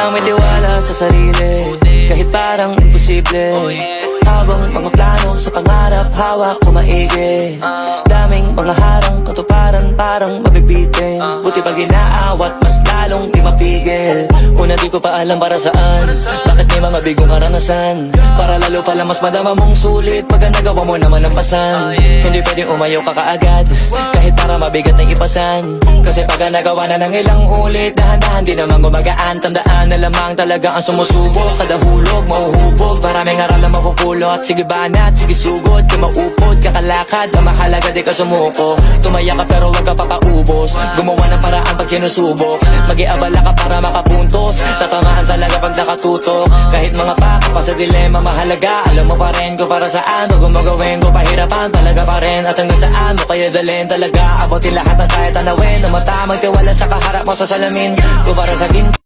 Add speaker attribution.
Speaker 1: lang may tiwala sa sarili, kahit parang imposible. Habang mga plano sa pangarap, hawak ko maigi. Daming mga harang, katuparan parang mabibitin. Buti pag inaawat, mas lalong di mapigil. Una di ko pa alam para saan, bakit may mga bigong karanasan. Para lalo pala mas madama mong sulit pag nagawa mo naman ang pasan. Hindi pwedeng umayaw ka kaagad, kahit para mabigat na ipasan. Kasi pag nagawa na ng ilang ulit, dahan-dahan di naman gumagaan. Tandaan na lamang talaga ang sumusubok, kada hulog mahuhubog, maraming aral na mapupulot. Sige banat, sige sugod, di maupod, kakalakad, na mahalaga di ka sumuko. Tumaya ka pero wag ka papaubos, gumawa ng paraan pag sinusubok. Mag-iabala ka para makapuntos, tatamaan talaga pag nakatutok. Kahit mga paka pa sa dilema mahalaga, alam mo pa rin kung para saan mo gumagawin ko. Pahirapan talaga pa rin at hanggang saan mo kaya dalhin talaga. Abutin lahat ng kaya tanawin, na mata magtiwala sa kaharap mo sa salamin. Kung para sa ginto